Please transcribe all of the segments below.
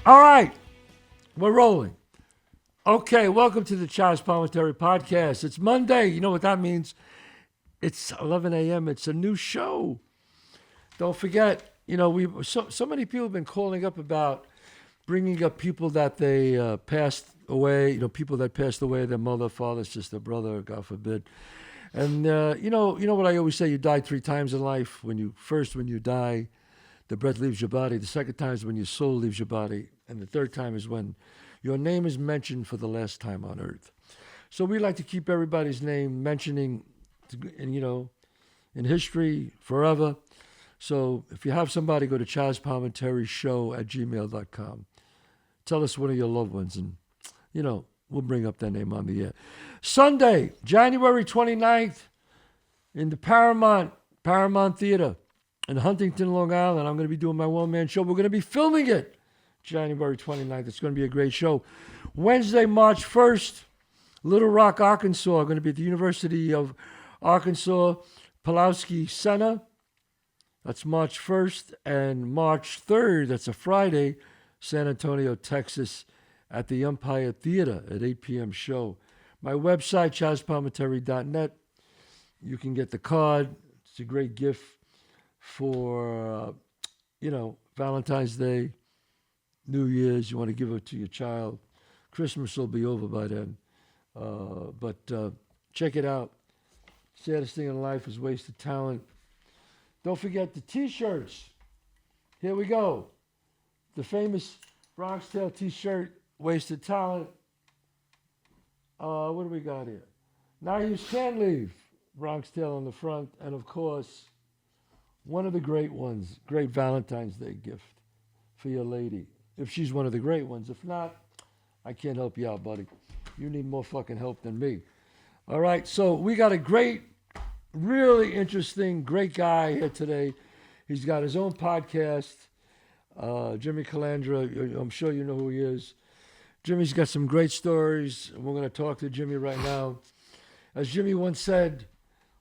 All right, we're rolling. Okay, welcome to the Chazz Palminteri Podcast. It's Monday. You know what that means? It's 11 a.m. It's a new show. Don't forget, we so many people have been calling up about bringing up people that they passed away. People that passed away, their mother, father, sister, brother, God forbid. And you know what I always say: you die 3 times in life. When you die, the breath leaves your body. The second time is when your soul leaves your body. And the third time is when your name is mentioned for the last time on earth. So we like to keep everybody's name mentioning, in history forever. So if you have somebody, go to Chazz Palminteri Show at gmail.com. Tell us one of your loved ones, and, we'll bring up their name on the air. Sunday, January 29th, in the Paramount Theater in Huntington, Long Island. I'm going to be doing my one-man show. We're going to be filming it January 29th. It's going to be a great show. Wednesday, March 1st, Little Rock, Arkansas. I'm going to be at the University of Arkansas Pulaski Center. That's March 1st. And March 3rd, that's a Friday, San Antonio, Texas, at the Empire Theater at 8 p.m. show. My website, chazzpalminteri.net. You can get the card. It's a great gift for, Valentine's Day, New Year's. You want to give it to your child. Christmas will be over by then. But check it out. Saddest thing in life is wasted talent. Don't forget the T-shirts. Here we go. The famous Bronx Tale T-shirt, Wasted Talent. What do we got here? Now You Can't Leave, Bronx Tale on the front. And, of course, one of the great ones, great Valentine's Day gift for your lady. If she's one of the great ones. If not, I can't help you out, buddy. You need more fucking help than me. All right, so we got a great, really interesting, great guy here today. He's got his own podcast, Jimmy Calandra. I'm sure you know who he is. Jimmy's got some great stories. We're going to talk to Jimmy right now. As Jimmy once said,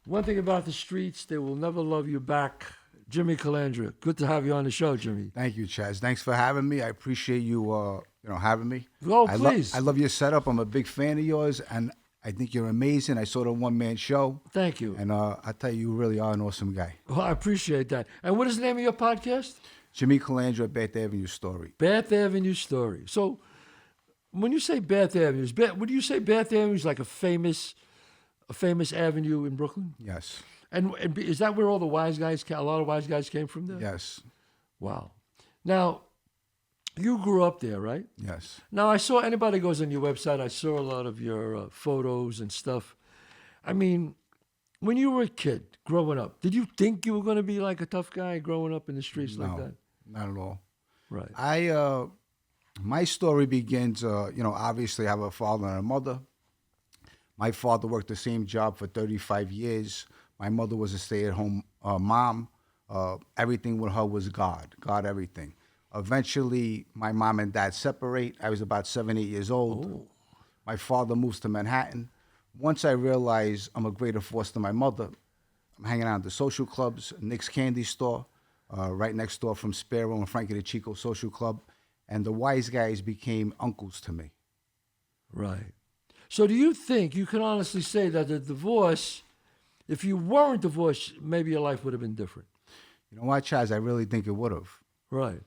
one thing about the streets, they will never love you back. Jimmy Calandra, good to have you on the show, Jimmy. Thank you, Chazz. Thanks for having me. I appreciate you, having me. Oh, please. I love your setup. I'm a big fan of yours, and I think you're amazing. I saw the one-man show. Thank you. And I tell you really are an awesome guy. Well, I appreciate that. And what is the name of your podcast? Jimmy Calandra, Bath Avenue Story. Bath Avenue Story. So when you say Bath Avenue, would you say Bath Avenue is like a famous avenue in Brooklyn? Yes. And is that where all the wise guys, a lot of wise guys came from there? Yes. Wow. Now, you grew up there, right? Yes. Now, I saw, anybody goes on your website, I saw a lot of your photos and stuff. I mean, when you were a kid growing up, did you think you were going to be like a tough guy growing up in the streets like that? Not at all. Right. My story begins, obviously I have a father and a mother. My father worked the same job for 35 years. My mother was a stay-at-home mom. Everything with her was God everything. Eventually, my mom and dad separate. I was about 7, 8 years old. Oh. My father moves to Manhattan. Once I realized I'm a greater force than my mother, I'm hanging out at the social clubs, Nick's Candy Store, right next door from Sparrow and Frankie the Chico Social Club, and the wise guys became uncles to me. Right. So do you think you can honestly say that the divorce, if you weren't divorced, maybe your life would have been different? You know what, Chaz? I really think it would have. Right.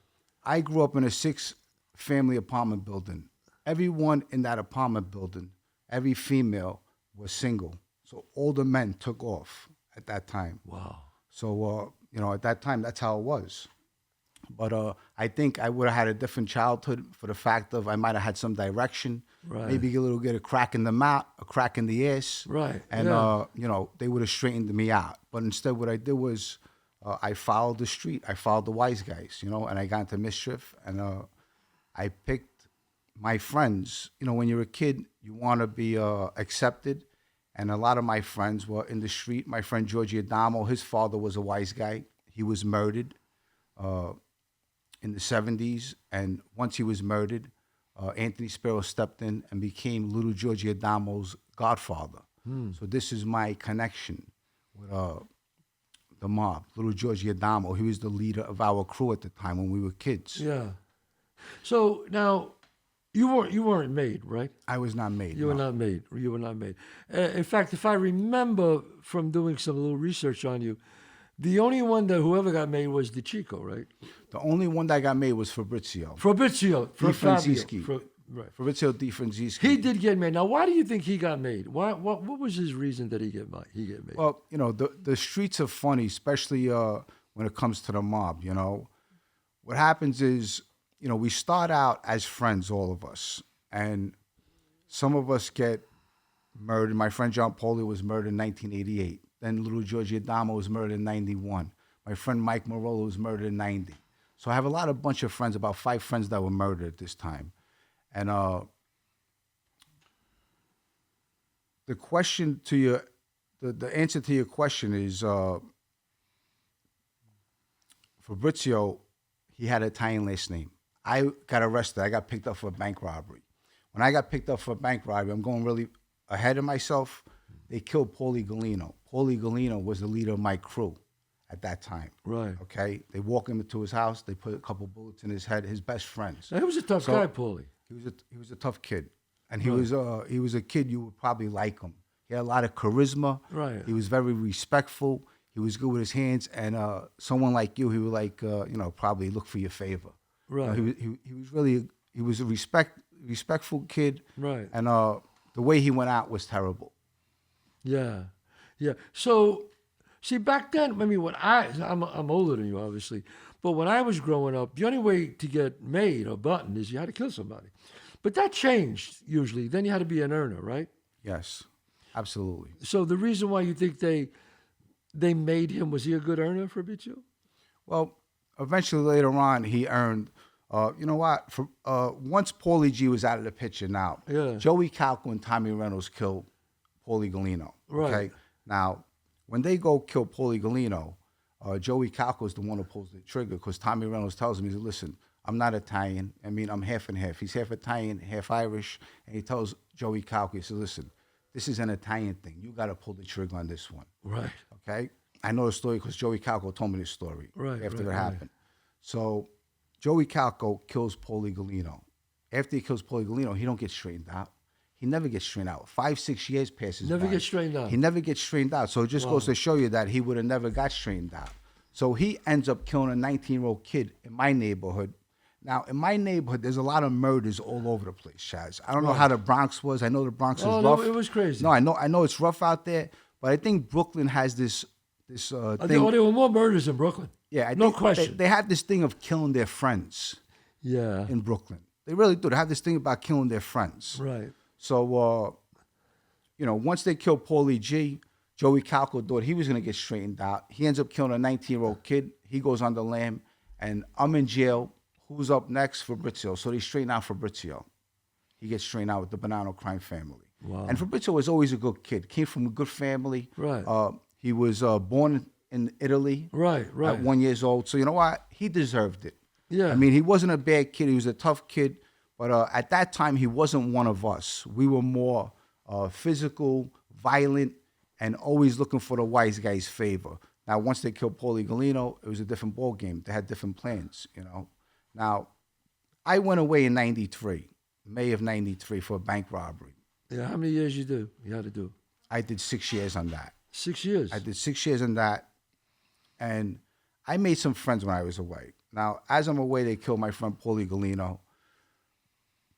I grew up in a 6-family apartment building. Everyone in that apartment building, every female was single. So all the men took off at that time. Wow. So, at that time, that's how it was. But I think I would have had a different childhood for the fact of I might have had some direction. Right. Maybe get a crack in the mouth, a crack in the ass. Right. And, yeah. They would have straightened me out. But instead what I did was I followed the street. I followed the wise guys, and I got into mischief. And I picked my friends. When you're a kid, you want to be accepted. And a lot of my friends were in the street. My friend Georgie Adamo, his father was a wise guy. He was murdered in the 70s. And once he was murdered, Anthony Sparrow stepped in and became little Georgie Adamo's godfather. So this is my connection with the mob, little Georgie Adamo. He was the leader of our crew at the time when we were kids. Yeah. So now, you weren't made, right? I was not made. You were no. not made. You were not made. In fact, if I remember from doing some little research on you, the only one that whoever got made was Di Chico, right? The only one that got made was Fabrizio. Fabrizio, Di Fabio. Francischi. Right. Fabrizio Di Francischi. He did get made. Now, why do you think he got made? What was his reason that he get made? Well, the streets are funny, especially when it comes to the mob. What happens is, we start out as friends, all of us, and some of us get murdered. My friend John Poli was murdered in 1988. Then little George Adamo was murdered in 91. My friend Mike Marola was murdered in 90. So I have a bunch of friends, about 5 friends that were murdered at this time. And the question to your, the answer to your question is, Fabrizio, he had an Italian last name. I got arrested. I got picked up for a bank robbery. When I got picked up for a bank robbery, I'm going really ahead of myself. They killed Paulie Galino. Paulie Galino was the leader of my crew at that time. Right. Okay? They walk him into his house. They put a couple bullets in his head, his best friends. Now, he was a tough guy, Paulie. He was a tough kid. And he was a kid you would probably like him. He had a lot of charisma. Right. He was very respectful. He was good with his hands. And someone like you, he would probably look for your favor. Right. He was a respectful kid. Right. And the way he went out was terrible. Yeah. So, see, back then, I mean, I'm older than you, obviously, but when I was growing up, the only way to get made or buttoned is you had to kill somebody. But that changed usually. Then you had to be an earner, right? Yes, absolutely. So the reason why you think they made him, was he a good earner, Fabrizio? Well, eventually later on, he earned. You know what? Once Paulie G was out of the picture, now Joey Calco and Tommy Reynolds killed Paulie Galino. Okay. Right. Now, when they go kill Paulie Galino, Joey Calco is the one who pulls the trigger because Tommy Reynolds tells him, he said, "Listen, I'm not Italian. I mean, I'm half and half." He's half Italian, half Irish, and he tells Joey Calco, he said, "Listen, this is an Italian thing. You got to pull the trigger on this one." Right. Okay. I know the story because Joey Calco told me this story after it happened. So Joey Calco kills Paulie Galino. After he kills Paulie Galino, he don't get straightened out. He never gets straightened out. 5-6 years passes by. Never gets straightened out. He never gets straightened out. So it just goes to show you that he would have never got straightened out. So he ends up killing a 19-year-old kid in my neighborhood. Now, in my neighborhood, there's a lot of murders all over the place, Chazz. I don't know how the Bronx was. I know the Bronx is rough. No, it was crazy. No, I know it's rough out there, but I think Brooklyn has this thing. There were more murders in Brooklyn. Yeah, I no think question. They have this thing of killing their friends. Yeah. In Brooklyn, they really do. They have this thing about killing their friends. Right. So, once they killed Paulie G, Joey Calco thought he was going to get straightened out. He ends up killing a 19-year-old kid. He goes on the lam, and I'm in jail. Who's up next? Fabrizio. So they straighten out Fabrizio. He gets straightened out with the Bonanno crime family. Wow. And Fabrizio was always a good kid. Came from a good family. Right. He was born in Italy. Right. At 1 year old. So you know what? He deserved it. Yeah. I mean, he wasn't a bad kid. He was a tough kid. But at that time, he wasn't one of us. We were more physical, violent, and always looking for the wise guy's favor. Now, once they killed Paulie Galino, it was a different ballgame. They had different plans, Now, I went away in 93, May of 93, for a bank robbery. Yeah, how many years you had to do? I did 6 years on that. 6 years? I did 6 years on that. And I made some friends when I was away. Now, as I'm away, they killed my friend Paulie Galino.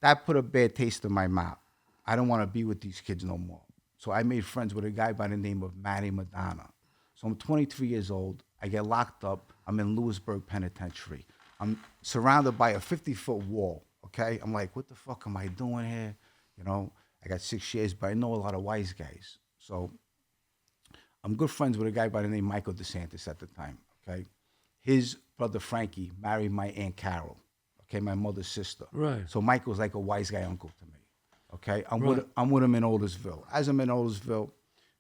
That put a bad taste in my mouth. I don't want to be with these kids no more. So I made friends with a guy by the name of Matty Madonna. So I'm 23 years old. I get locked up. I'm in Lewisburg Penitentiary. I'm surrounded by a 50-foot wall, okay? I'm like, what the fuck am I doing here? I got 6 years, but I know a lot of wise guys. So I'm good friends with a guy by the name Michael DeSantis at the time, okay? His brother Frankie married my Aunt Carol, okay, my mother's sister. Right. So Michael's like a wise guy uncle to me, okay? I'm with him in Oldersville. As I'm in Oldersville,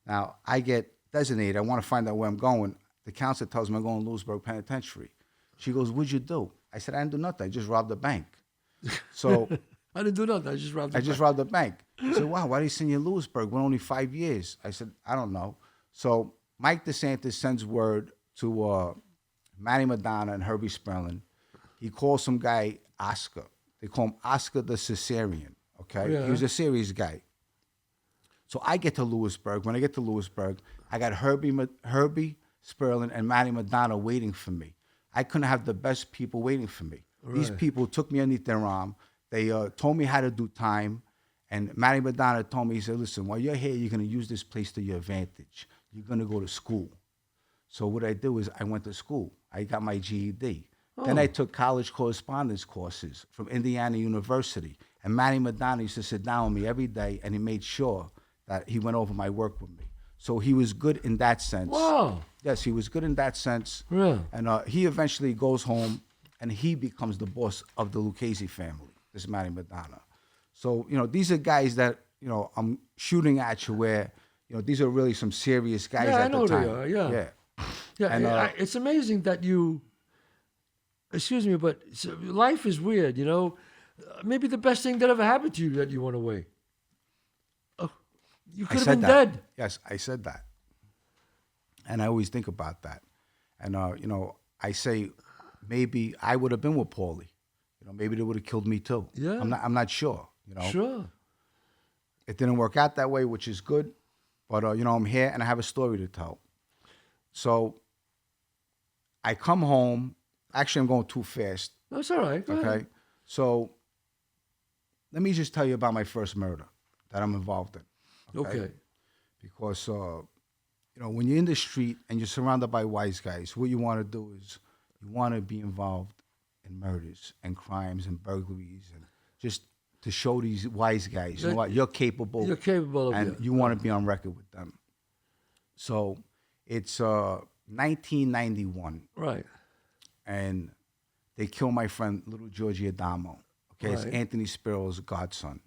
now I get designated. I want to find out where I'm going. The counselor tells me I'm going to Lewisburg Penitentiary. She goes, "What'd you do?" I said, "I didn't do nothing. I just robbed the bank." So I didn't do nothing. I just robbed the bank. He said, "Wow, why did he send you to Lewisburg? We're only 5 years." I said, "I don't know." So Mike DeSantis sends word to Matty Madonna and Herbie Sperling. He calls some guy, Oscar. They call him Oscar the Caesarean. Okay, Yeah. he was a serious guy. So I get to Lewisburg. When I get to Lewisburg, I got Herbie Sperling and Matty Madonna waiting for me. I couldn't have the best people waiting for me. These Right. people took me underneath their arm. They told me how to do time. And Matty Madonna told me, he said, listen, while you're here, you're going to use this place to your advantage. You're going to go to school. So what I did was I went to school. I got my GED. Then I took college correspondence courses from Indiana University. And Matty Madonna used to sit down with me every day, and he made sure that he went over my work with me. So he was good in that sense. Wow. Yes, he was good in that sense. Yeah. And he eventually goes home, and he becomes the boss of the Lucchese family, this Matty Madonna. So, these are guys that, I'm shooting at you where, these are really some serious guys Yeah, at I know the time. they are, yeah. Yeah. Yeah, And, it's amazing that you. Excuse me, but life is weird. Maybe the best thing that ever happened to you that you went away. Oh, you could have been that. dead. Yes, I said that. And I always think about that. And, I say maybe I would have been with Paulie. Maybe they would have killed me too. Yeah. I'm not sure. Sure. It didn't work out that way, which is good. But, I'm here and I have a story to tell. So I come home. Actually, I'm going too fast. That's all right. Go Okay. ahead. So let me just tell you about my first murder that I'm involved in. Okay. Because, when you're in the street and you're surrounded by wise guys, what you want to do is you want to be involved in murders and crimes and burglaries and just to show these wise guys, you know what, you're capable. You're capable of and it. you want to be on record with them. So it's 1991. Right. And they kill my friend, little Georgie Adamo. Okay, it's Right. Anthony Spiro's godson.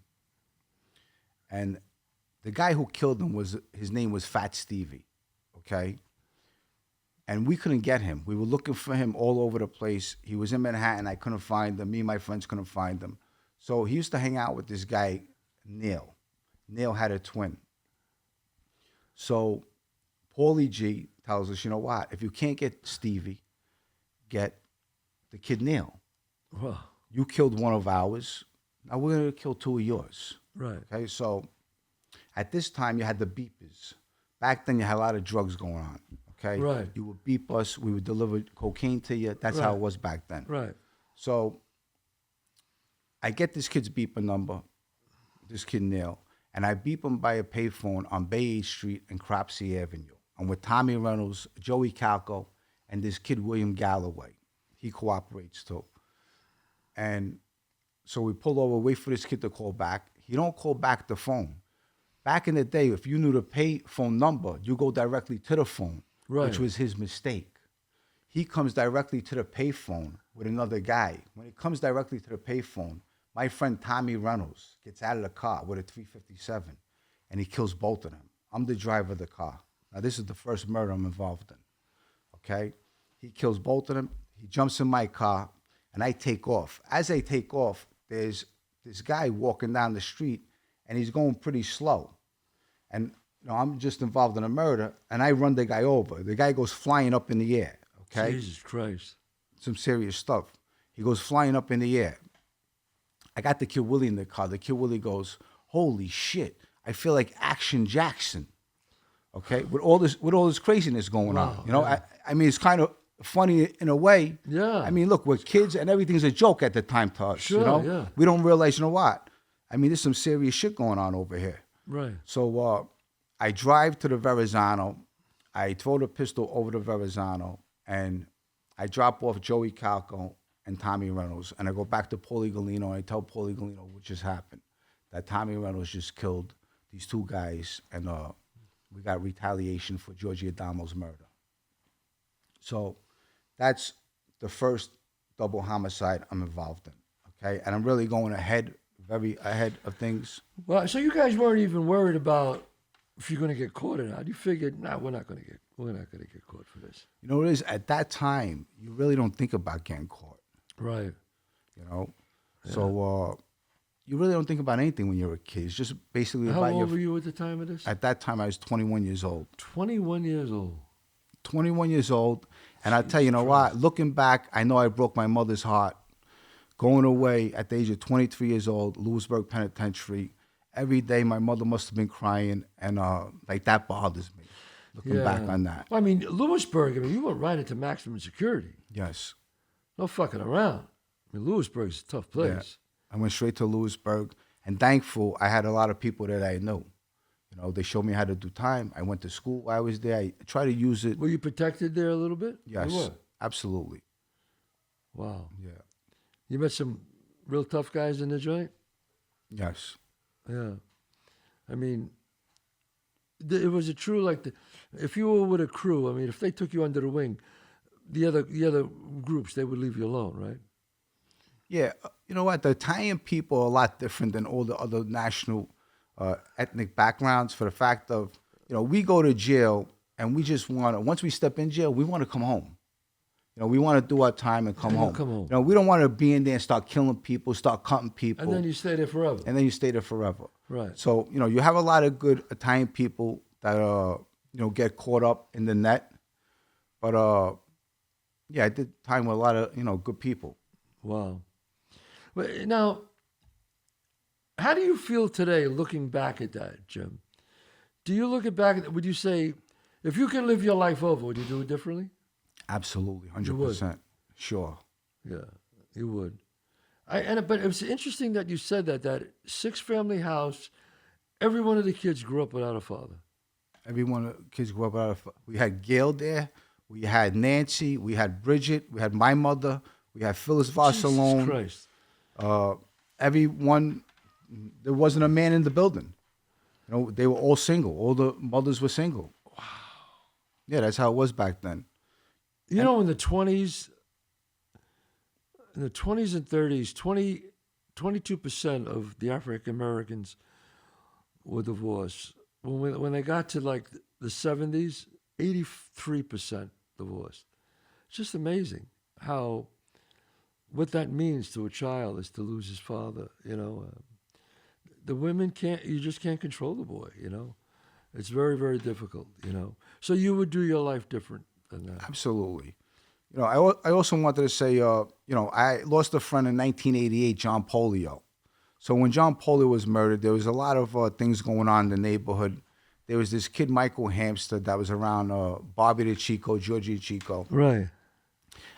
And the guy who killed him his name was Fat Stevie. Okay, and we couldn't get him. We were looking for him all over the place. He was in Manhattan. I couldn't find him. Me and my friends couldn't find him. So he used to hang out with this guy, Neil. Neil had a twin. So Paulie G tells us, you know what? If you can't get Stevie, get the kid Neil. Wow. You killed one of ours. Now we're going to kill two of yours. Right. Okay, so at this time you had the beepers. Back then you had a lot of drugs going on. Okay, Right. You would beep us. We would deliver cocaine to you. That's how it was back then. Right. So I get this kid's beeper number, this kid Neil, and I beep him by a payphone on Bay 8th Street and Cropsey Avenue. I'm with Tommy Reynolds, Joey Calco, and this kid William Galloway. He cooperates too. And so we pull over, wait for this kid to call back. He don't call back the phone. Back in the day, if you knew the pay phone number, you go directly to the phone, Right. which was his mistake. He comes directly to the payphone with another guy. When he comes directly to the payphone, my friend Tommy Reynolds gets out of the car with a 357, and he kills both of them. I'm the driver of the car. Now, this is the first murder I'm involved in, okay? He kills both of them. He jumps in my car, and I take off. As I take off, there's this guy walking down the street, and he's going pretty slow. And I'm just involved in a murder, and I run the guy over. The guy goes flying up in the air, okay? Jesus Christ. Some serious stuff. He goes flying up in the air. I got the kid Willie in the car. The kid Willie goes, holy shit, I feel like Action Jackson, okay? With all this craziness going on. I mean, it's kind of funny in a way. Yeah. I mean, look, we're kids, and everything's a joke at the time to us, Sure, yeah. We don't realize, what? I mean, there's some serious shit going on over here. Right. So I drive to the Verrazano. I throw the pistol over the Verrazano, and I drop off Joey Calco and Tommy Reynolds, and I go back to Paulie Galino, and I tell Paulie Galino what just happened, that Tommy Reynolds just killed these two guys, and we got retaliation for Georgie Adamo's murder. So that's the first double homicide I'm involved in, okay? And I'm really going very ahead of things. Well, so you guys weren't even worried about if you're going to get caught or not. You figured, we're not going to get caught for this. You know what it is? At that time, you really don't think about getting caught. Right. Yeah. So you really don't think about anything when you're a kid. It's just basically How about old were you at the time of this? At that time, I was 21 years old. 21 years old. 21 years old. And I tell you, what? Looking back, I know I broke my mother's heart going away at the age of 23 years old, Lewisburg Penitentiary. Every day my mother must have been crying, and like that bothers me, looking back on that. Well, I mean, Lewisburg, I mean, you went right into maximum security. Yes. No fucking around. I mean, Lewisburg's a tough place. Yeah. I went straight to Lewisburg, and thankful I had a lot of people that I knew. You know, they showed me how to do time. I went to school while I was there. I tried to use it. Were you protected there a little bit? Yes, You were? absolutely. Wow. Yeah. You met some real tough guys in the joint? Yes. Yeah. I mean, it was a true, like, if you were with a crew, I mean, if they took you under the wing, the other groups, they would leave you alone, right? Yeah. You know what? The Italian people are a lot different than all the other national ethnic backgrounds for the fact of, you know, we go to jail and we just want to, once we step in jail, we want to come home. You know, we want to do our time and come home. You know, we don't want to be in there and start killing people, start cutting people. And then you stay there forever. And then you stay there forever. Right. So, you know, you have a lot of good Italian people that, you know, get caught up in the net. But, yeah, I did time with a lot of, you know, good people. Wow. Well, now, how do you feel today looking back at that, Jim? Do you look at back, would you say, if you could live your life over, would you do it differently? Absolutely, 100%. You would. Sure. Yeah, you would. But it was interesting that you said that 6-family house, every one of the kids grew up without a father. Every one of the kids grew up without a father. We had Gail there. We had Nancy. We had Bridget. We had my mother. We had Phyllis Varsalone. Jesus Christ. Everyone, there wasn't a man in the building. You know, they were all single. All the mothers were single. Wow. Yeah, that's how it was back then. You know, in the 20s and 30s, 22% of the African Americans were divorced. When they got to like the 70s, 83% divorced. It's just amazing how what that means to a child is to lose his father. You know, the women you just can't control the boy. You know, it's very, very difficult. You know, so you would do your life different than that. Absolutely. You know, I also wanted to say, you know, I lost a friend in 1988, John Polio. So when John Polio was murdered, there was a lot of things going on in the neighborhood. There was this kid, Michael Hamster, that was around Bobby the Chico, Georgie Chico. Right.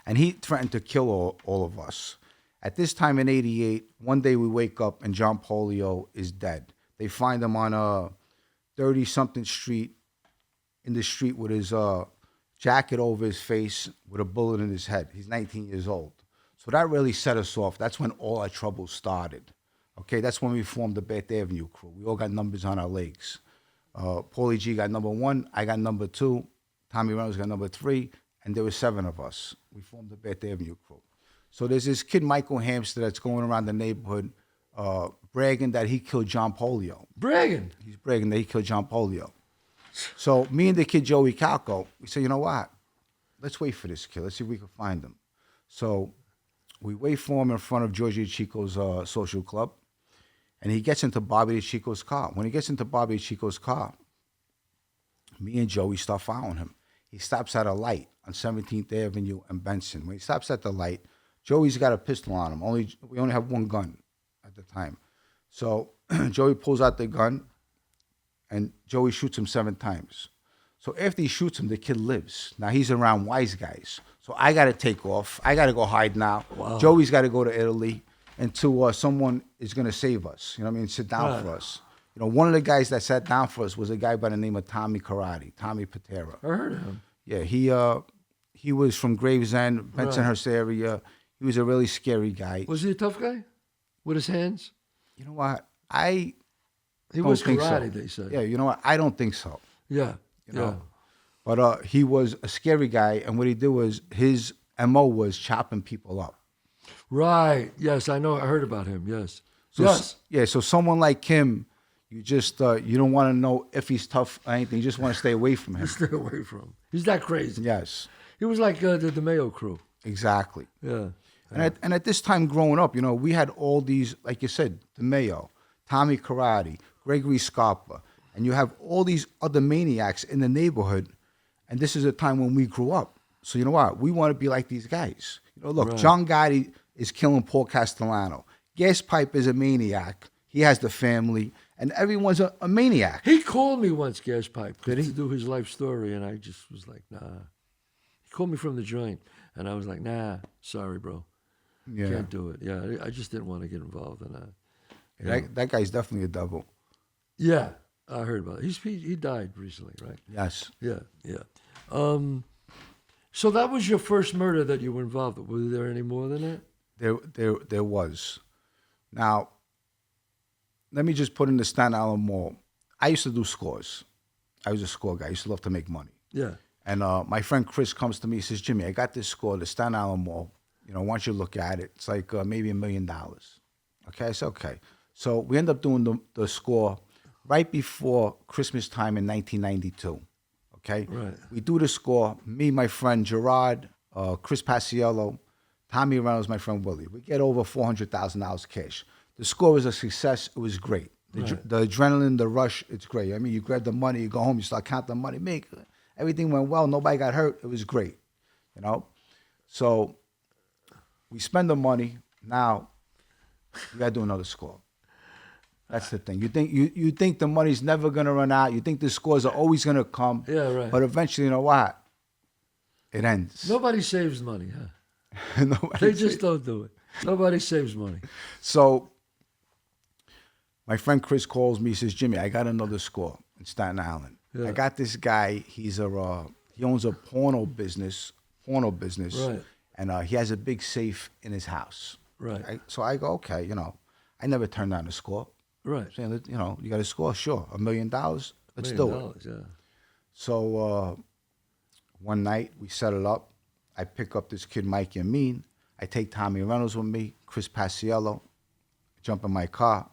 And he threatened to kill all of us. At this time in 88, one day we wake up and John Polio is dead. They find him on a 30-something street, in the street with his jacket over his face with a bullet in his head. He's 19 years old. So that really set us off. That's when all our troubles started. Okay, that's when we formed the Beth Avenue crew. We all got numbers on our legs. Paulie G got number 1, I got number 2, Tommy Reynolds got number 3, and there were 7 of us. We formed the Beth Avenue crew. So there's this kid, Michael Hamster, that's going around the neighborhood bragging that he killed John Polio. Bragging? He's bragging that he killed John Polio. So me and the kid, Joey Calco, we said, you know what? Let's wait for this kid. Let's see if we can find him. So we wait for him in front of Georgie Chico's social club. And he gets into Bobby Chico's car. When he gets into Bobby Chico's car, me and Joey start following him. He stops at a light on 17th Avenue and Benson. When he stops at the light, Joey's got a pistol on him. We only have one gun at the time. So Joey pulls out the gun, and Joey shoots him 7 times. So after he shoots him, the kid lives. Now he's around wise guys. So I got to take off. I got to go hide now. Wow. Joey's got to go to Italy until someone is going to save us. You know what I mean? Sit down for us. You know, one of the guys that sat down for us was a guy by the name of Tommy Patera. I heard of him. Yeah, he was from Gravesend, Bensonhurst area. He was a really scary guy. Was he a tough guy with his hands? You know what? He was think karate, so. they say. Yeah, you know what? I don't think so. Yeah, You know? But he was a scary guy, and what he did was his MO was chopping people up. Right. Yes, I know. I heard about him. Yes. So, yes. Yeah, so someone like him, you just you don't want to know if he's tough or anything. You just want to stay away from him. Stay away from him. He's that crazy. Yes. He was like the DeMeo crew. Exactly. Yeah. And at this time growing up, you know, we had all these, like you said, DeMeo, Tommy Karate, Gregory Scarpa, and you have all these other maniacs in the neighborhood. And this is a time when we grew up. So you know what? We want to be like these guys. You know, look, John Gotti is killing Paul Castellano. Gas Pipe is a maniac. He has the family, and everyone's a maniac. He called me once, Gas Pipe, Did he? to do his life story, and I just was like, nah. He called me from the joint, and I was like, nah, sorry, bro. Yeah. Can't do it. Yeah, I just didn't want to get involved in that. That guy's definitely a devil. Yeah, I heard about it. He died recently, right? Yes. Yeah. So that was your first murder that you were involved with. Was there any more than that? There was. Now, let me just put in the Staten Island Mall. I used to do scores. I was a score guy. I used to love to make money. Yeah. And my friend Chris comes to me. He says, Jimmy, I got this score, the Staten Island Mall. You know, why don't you look at it? It's like maybe $1 million. Okay, I said, okay. So we end up doing the score right before Christmas time in 1992. Okay? Right. We do the score. Me, my friend Gerard, Chris Paciello, Tommy Reynolds, my friend Willie. We get over $400,000 cash. The score was a success. It was great. The adrenaline, the rush, it's great. I mean, you grab the money, you go home, you start counting the money. Everything went well. Nobody got hurt. It was great, you know? So we spend the money. Now, you got to do another score. That's the thing. You think the money's never going to run out. You think the scores are always going to come. Yeah, right. But eventually, you know what? It ends. Nobody saves money, huh? Nobody They just don't do it. Nobody saves money. So my friend Chris calls me. He says, Jimmy, I got another score in Staten Island. Yeah. I got this guy. He owns a porno business. Right. And he has a big safe in his house. Right. So I go, okay, you know, I never turned down a score. Right. I'm saying, you know, you got a score? Sure. $1 million? Let's $1 do million, it. yeah. So one night we set it up. I pick up this kid, Mikey Amin. I take Tommy Reynolds with me, Chris Paciello, jump in my car,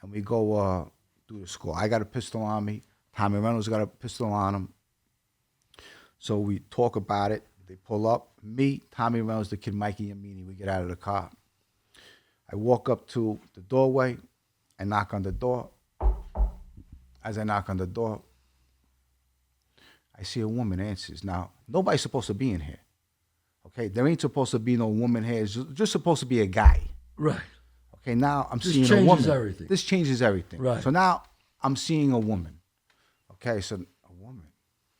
and we go do the score. I got a pistol on me. Tommy Reynolds got a pistol on him. So we talk about it. They pull up. Me, Tommy Reynolds, the kid, Mikey Amini, we get out of the car. I walk up to the doorway. I knock on the door. As I knock on the door, I see a woman answers. Now, nobody's supposed to be in here. Okay? There ain't supposed to be no woman here. It's just supposed to be a guy. Right. Okay, now I'm This seeing a changes woman. everything. This changes everything. Right. So now I'm seeing a woman. Okay, so a woman.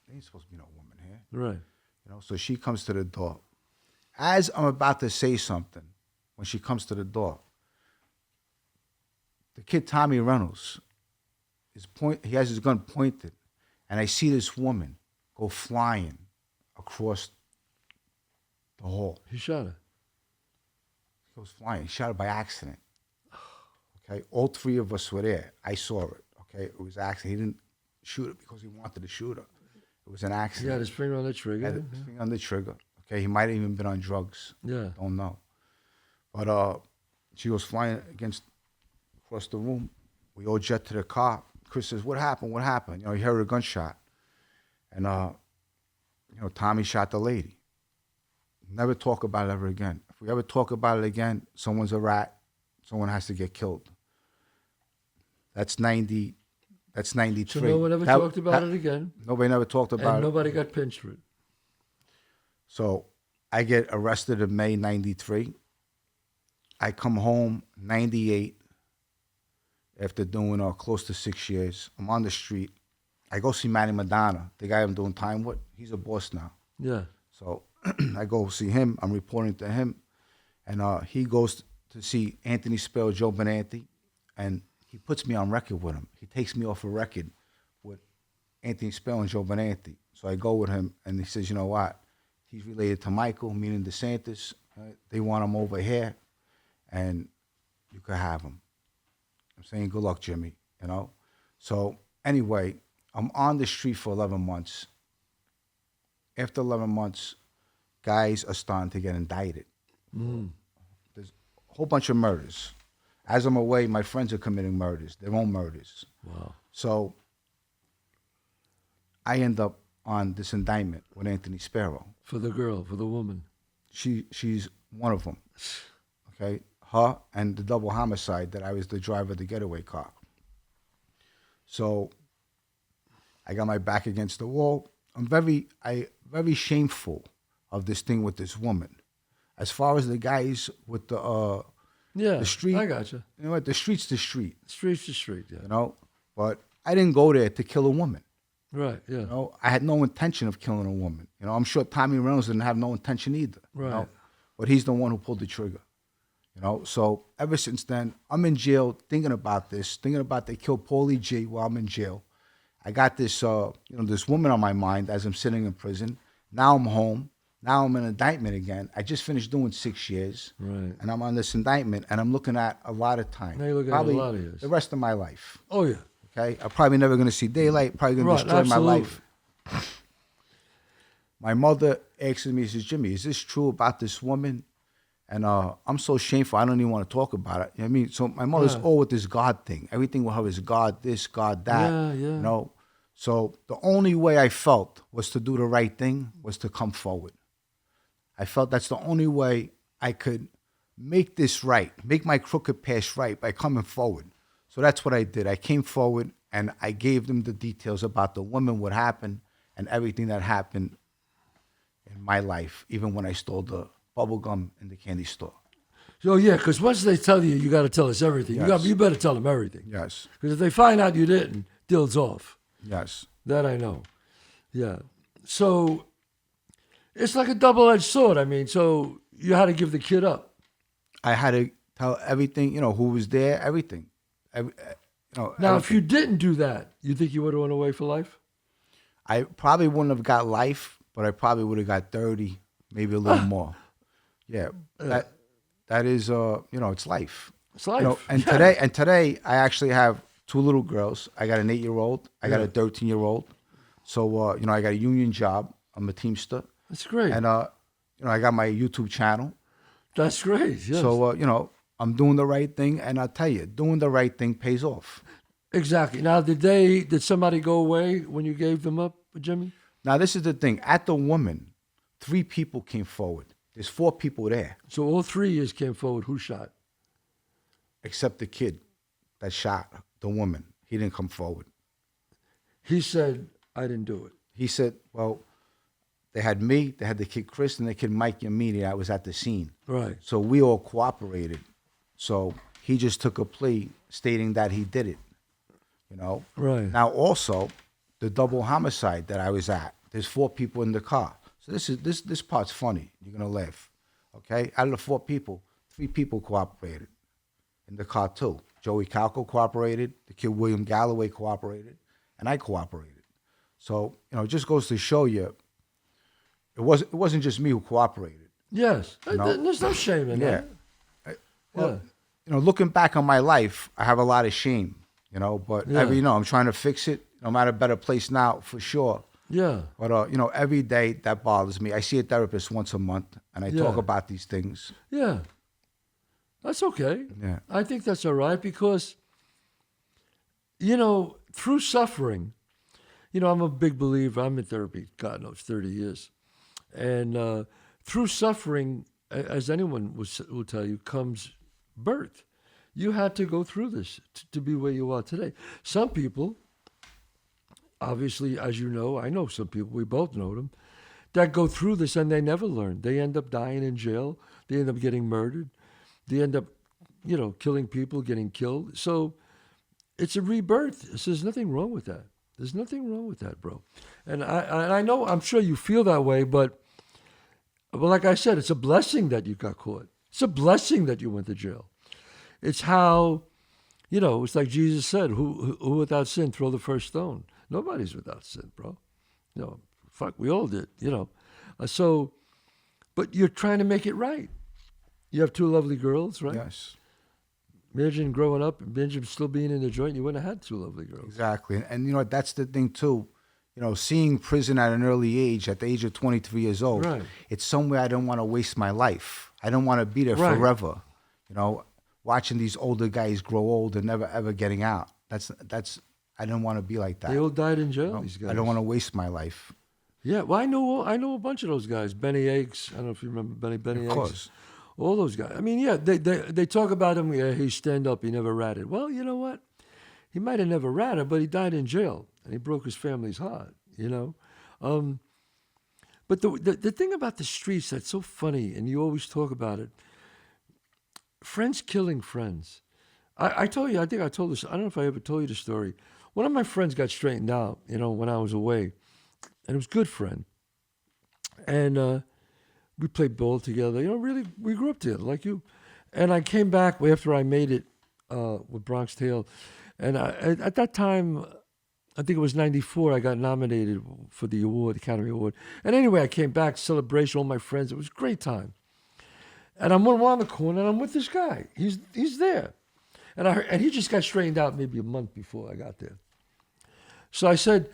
There ain't supposed to be no woman here. Right. You know, so she comes to the door. As I'm about to say something, when she comes to the door, the kid Tommy Reynolds he has his gun pointed, and I see this woman go flying across the hall. He shot her. He goes flying. He shot her by accident. Okay, all three of us were there. I saw it. Okay, it was accident. He didn't shoot her because he wanted to shoot her. It was an He accident. had his finger on the He trigger. had his finger on the trigger. Okay, he might have even been on drugs. Yeah. Don't know. But she goes flying across the room. We all jet to the car. Chris says, "What happened? What happened?" You know, he heard a gunshot, and you know, Tommy shot the lady. Never talk about it ever again. If we ever talk about it again, someone's a rat. Someone has to get killed. That's 90. That's 93. So no one ever talked about it again. Nobody never talked about And it. nobody got pinched for it. So I get arrested in May 93. I come home 98 after doing close to 6 years. I'm on the street. I go see Manny Madonna, the guy I'm doing time with. He's a boss now. Yeah. So I go see him. I'm reporting to him. And he goes to see Anthony Spell, Joe Benanti, and he puts me on record with him. He takes me off a record with Anthony Spell and Joe Benanti. So I go with him, and he says, you know what? He's related to Michael, meaning DeSantis. They want him over here, and you could have him. I'm saying, good luck, Jimmy, you know? So anyway, I'm on the street for 11 months. After 11 months, guys are starting to get indicted. There's a whole bunch of murders. As I'm away, my friends are committing murders, their own murders. Wow. So I end up on this indictment with Anthony Sparrow. For the girl, for the woman. She's one of them. Okay, her and the double homicide that I was the driver of the getaway car. So I got my back against the wall. I'm very shameful of this thing with this woman. As far as the guys with Yeah, the street, I gotcha. you know what? The street's the street, Street's to street, yeah. you know. But I didn't go there to kill a woman. Right, yeah. You know, I had no intention of killing a woman. You know, I'm sure Tommy Reynolds didn't have no intention either. Right. You know? But he's the one who pulled the trigger. You know, so ever since then, I'm in jail thinking about this, thinking about they killed Paulie G while I'm in jail. I got this, this woman on my mind as I'm sitting in prison. Now I'm home. Now I'm in indictment again. I just finished doing 6 years. Right. And I'm on this indictment, and I'm looking at a lot of time. Now you're looking at a lot of years. The rest of my life. Oh, yeah. Okay? I'm probably never going to see daylight, probably going to destroy absolutely. my life. My mother asks me, says, Jimmy, is this true about this woman? And I'm so shameful, I don't even want to talk about it. You know what I mean? So my mother's all with this God thing. Everything with her is God this, God that. Yeah. You know? So the only way I felt was to do the right thing, was to come forward. I felt that's the only way I could make this right, make my crooked past right by coming forward. So that's what I did. I came forward and I gave them the details about the woman, what happened, and everything that happened in my life, even when I stole the bubble gum in the candy store. So, yeah, because once they tell you, you got to tell us everything. Yes. You better tell them everything. Yes. Because if they find out you didn't, deal's off. Yes. That I know. Yeah. So it's like a double-edged sword. I mean, so you had to give the kid up. I had to tell everything, who was there, everything. Now, everything. if you didn't do that, you think you would have went away for life? I probably wouldn't have got life, but I probably would have got 30, maybe a little more. Yeah. That is, it's life. It's life. And today I actually have 2 little girls. I got an 8-year-old. I got a 13-year-old. So, I got a union job. I'm a Teamster. That's great. And, I got my YouTube channel. That's great, yes. So, I'm doing the right thing. And I'll tell you, doing the right thing pays off. Exactly. Now, did somebody go away when you gave them up, Jimmy? Now, this is the thing. At the woman, 3 people came forward. There's 4 people there. So all 3 years came forward. Who shot? Except the kid that shot the woman. He didn't come forward. He said, I didn't do it. He said, well, they had me, they had the kid Chris, and the kid Mike and me. I was at the scene. Right. So we all cooperated. So he just took a plea stating that he did it. Right. Now also, the double homicide that I was at, there's 4 people in the car. So this part's funny. You're gonna laugh. Okay? Out of the 4 people, 3 people cooperated in the car too. Joey Calco cooperated, the kid William Galloway cooperated, and I cooperated. So, it just goes to show you it wasn't just me who cooperated. Yes. There's no shame in that. Looking back on my life, I have a lot of shame, but I'm trying to fix it. I'm at a better place now for sure. Yeah. But, every day that bothers me. I see a therapist once a month, and I talk about these things. Yeah. That's okay. Yeah. I think that's all right because, through suffering, I'm a big believer. I'm in therapy, God knows, 30 years. And through suffering, as anyone will tell you, comes birth. You had to go through this to be where you are today. Some people, obviously, as you know, I know some people, we both know them, that go through this and they never learn. They end up dying in jail. They end up getting murdered. They end up, killing people, getting killed. So it's a rebirth. So there's nothing wrong with that. There's nothing wrong with that, bro. And I know, I'm sure you feel that way, but like I said, it's a blessing that you got caught. It's a blessing that you went to jail. It's how, it's like Jesus said, who without sin throw the first stone. Nobody's without sin, bro. Fuck, we all did, but you're trying to make it right. You have 2 lovely girls, right? Yes. Imagine growing up, imagine still being in the joint, you wouldn't have had 2 lovely girls. Exactly. And that's the thing too. Seeing prison at an early age, at the age of 23 years old, Right. It's somewhere I don't want to waste my life. I don't want to be there Right. forever. Watching these older guys grow old and never ever getting out. That's I don't want to be like that. They all died in jail, these guys. I don't want to waste my life. Yeah, well, I know a bunch of those guys. Benny Eggs, I don't know if you remember Benny Eggs. Of course. All those guys. I mean, yeah, they talk about him, he stand up, he never ratted. Well, you know what? He might have never ratted, but he died in jail, and he broke his family's heart, But the thing about the streets that's so funny, and you always talk about it, friends killing friends. I told you, I think I told this, I don't know if I ever told you the story. One of my friends got straightened out, when I was away. And it was a good friend. And we played ball together. Really, we grew up together, like you. And I came back after I made it with Bronx Tale. And at that time, I think it was 94, I got nominated for the award, the Academy Award. And anyway, I came back, celebration, all my friends. It was a great time. And I'm around the corner, and I'm with this guy. He's there. And he just got straightened out maybe a month before I got there. So I said,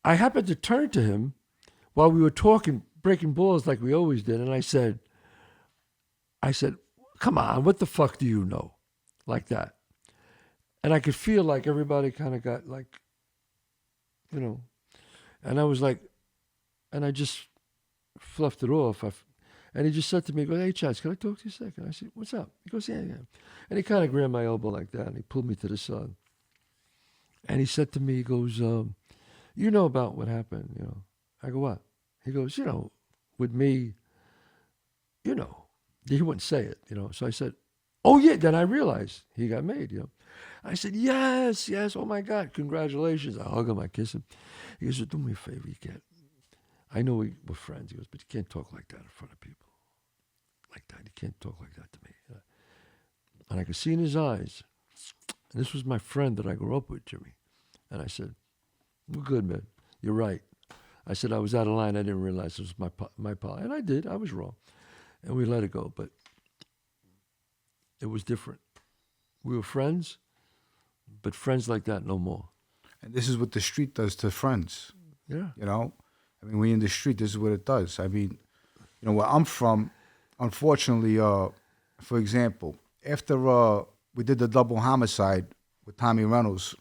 I happened to turn to him while we were talking, breaking balls like we always did. And I said, come on, what the fuck do you know? Like that. And I could feel like everybody kind of got like, and I was like, and I just fluffed it off. And he just said to me, he goes, hey, Chazz, can I talk to you a second? I said, what's up? He goes, yeah. And he kind of grabbed my elbow like that, and he pulled me to the side. And he said to me, he goes, you know about what happened, I go, what? He goes, with me, He wouldn't say it, So I said, oh, yeah. Then I realized he got made, I said, yes, oh, my God, congratulations. I hug him, I kiss him. He goes, do me a favor, I know we're friends. He goes, but you can't talk like that in front of people. Like that. You can't talk like that to me. And I could see in his eyes, and this was my friend that I grew up with, Jimmy. And I said, we're good, man. You're right. I said, I was out of line. I didn't realize it was my part. And I did. I was wrong. And we let it go. But it was different. We were friends, but friends like that no more. And this is what the street does to friends. Yeah. I mean, when you're in the street, this is what it does. I mean, where I'm from, unfortunately, for example, after we did the double homicide with Tommy Reynolds,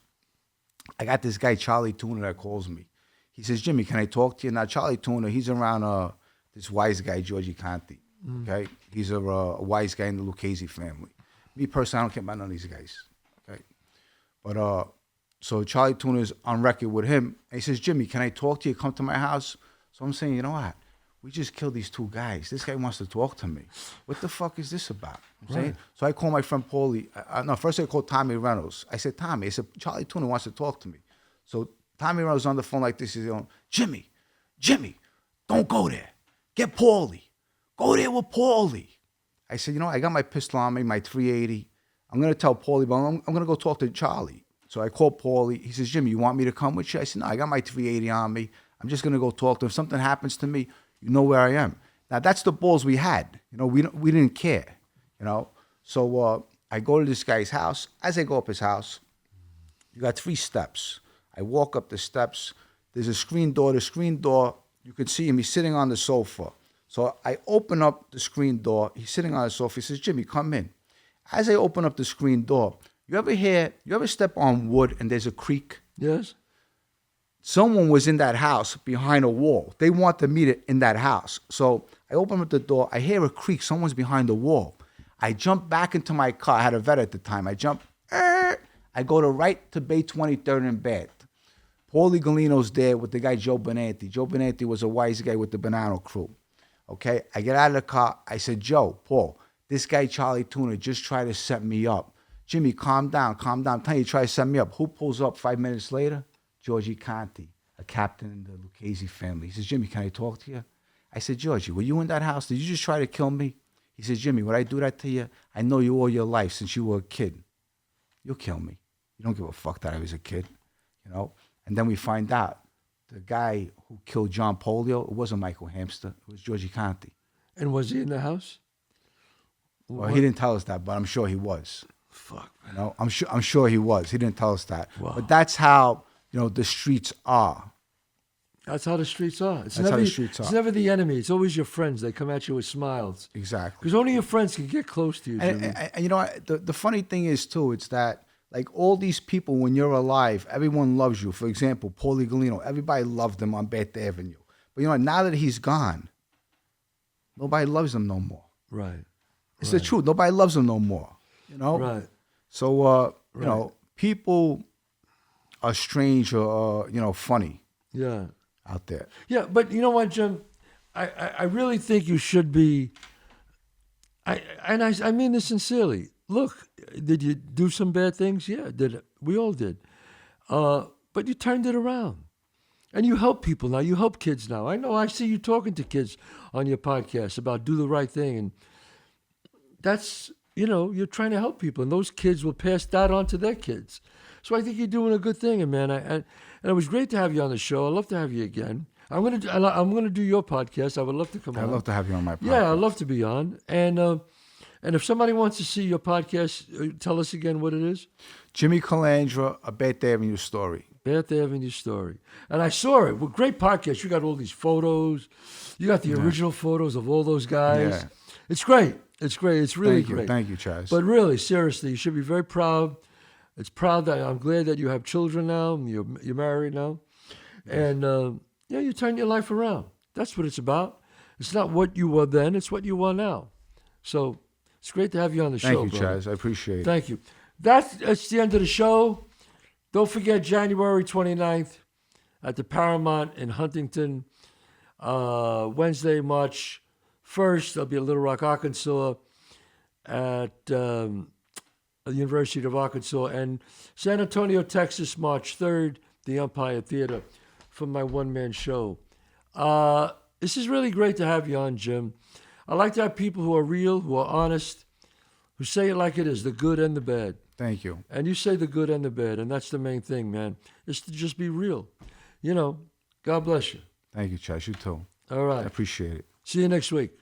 I got this guy, Charlie Tuna, that calls me. He says, Jimmy, can I talk to you? Now, Charlie Tuna, he's around this wise guy, Georgie Conti. Okay? He's a wise guy in the Lucchese family. Me personally, I don't care about none of these guys. Okay? But so Charlie Tuna's on record with him. And he says, Jimmy, can I talk to you? Come to my house. So I'm saying, you know what? We just killed these two guys. This guy wants to talk to me. What the fuck is this about? I'm saying. So I call my friend Paulie. First I called Tommy Reynolds. I said, Tommy, Charlie Tuna wants to talk to me. So Tommy Reynolds on the phone like this. He's going, Jimmy, don't go there. Get Paulie. Go there with Paulie. I said, I got my pistol on me, my .380. I'm going to tell Paulie, but I'm going to go talk to Charlie. So I called Paulie. He says, Jimmy, you want me to come with you? I said, no, I got my .380 on me. I'm just going to go talk to him. If something happens to me, you know where I am. Now, that's the balls we had. We didn't care, So I go to this guy's house. As I go up his house, you got 3 steps. I walk up the steps. There's a screen door. The screen door, you can see him. He's sitting on the sofa. So I open up the screen door. He's sitting on the sofa. He says, Jimmy, come in. As I open up the screen door, you ever step on wood and there's a creak? Yes. Someone was in that house behind a wall. They want to meet it in that house. So I open up the door. I hear a creak. Someone's behind the wall. I jump back into my car. I had a vet at the time. I jump. I go right to Bay 23rd and Bath. Paulie Galino's there with the guy Joe Benanti. Joe Benanti was a wise guy with the Banana Crew. Okay? I get out of the car. I said, Joe, Paul, this guy Charlie Tuna just tried to set me up. Jimmy, calm down. I'm telling you, try to set me up. Who pulls up 5 minutes later? Georgie Conti, a captain in the Lucchese family. He says, Jimmy, can I talk to you? I said, Georgie, were you in that house? Did you just try to kill me? He says, Jimmy, would I do that to you? I know you all your life since you were a kid. You'll kill me. You don't give a fuck that I was a kid, And then we find out the guy who killed John Polio, it wasn't Michael Hamster. It was Georgie Conti. And was he in the house? Well, he didn't tell us that, but I'm sure he was. Fuck, man. I'm sure he was. He didn't tell us that. Wow. But that's how the streets are. That's how the streets are. That's how the streets are. It's never the enemy. It's always your friends. They come at you with smiles. Exactly. Because only your friends can get close to you, Jimmy. And the funny thing is, too, it's that, like, all these people, when you're alive, everyone loves you. For example, Paulie Galino, everybody loved him on Bath Avenue. But, now that he's gone, nobody loves him no more. Right. It's the truth. Nobody loves him no more. Right. So, people are strange or, funny. Yeah. Out there. Yeah, but you know what, Jim? I really think you should be. I mean this sincerely. Look, did you do some bad things? Yeah, we all did. But you turned it around. And you help people now. You help kids now. I know. I see you talking to kids on your podcast about do the right thing. And that's, you're trying to help people. And those kids will pass that on to their kids. So I think you're doing a good thing. And, man, and it was great to have you on the show. I'd love to have you again. I'm gonna do your podcast. I would love to come on. I'd love to have you on my podcast. Yeah, I'd love to be on. And if somebody wants to see your podcast, tell us again what it is. Jimmy Calandra, A Bath Avenue Story. Bath Avenue Story. And I saw it. Well, great podcast. You got all these photos. You got the original photos of all those guys. Yeah. It's great. It's great. It's really great. Thank you, Chazz. But really, seriously, you should be very proud. It's proud that I'm glad that you have children now. And you're married now. And, you turn your life around. That's what it's about. It's not what you were then. It's what you are now. So it's great to have you on the show, Thank you, brother. Chazz. I appreciate it. Thank you. That's the end of the show. Don't forget January 29th at the Paramount in Huntington. Wednesday, March 1st, there'll be a Little Rock, Arkansas at the University of Arkansas. And San Antonio, Texas, March 3rd, the Empire Theater for my one-man show. This is really great to have you on, Jim. I like to have people who are real, who are honest, who say it like it is, the good and the bad. Thank you. And you say the good and the bad, and that's the main thing, man, is to just be real. God bless you. Thank you, Chazz. You too. All right. I appreciate it. See you next week.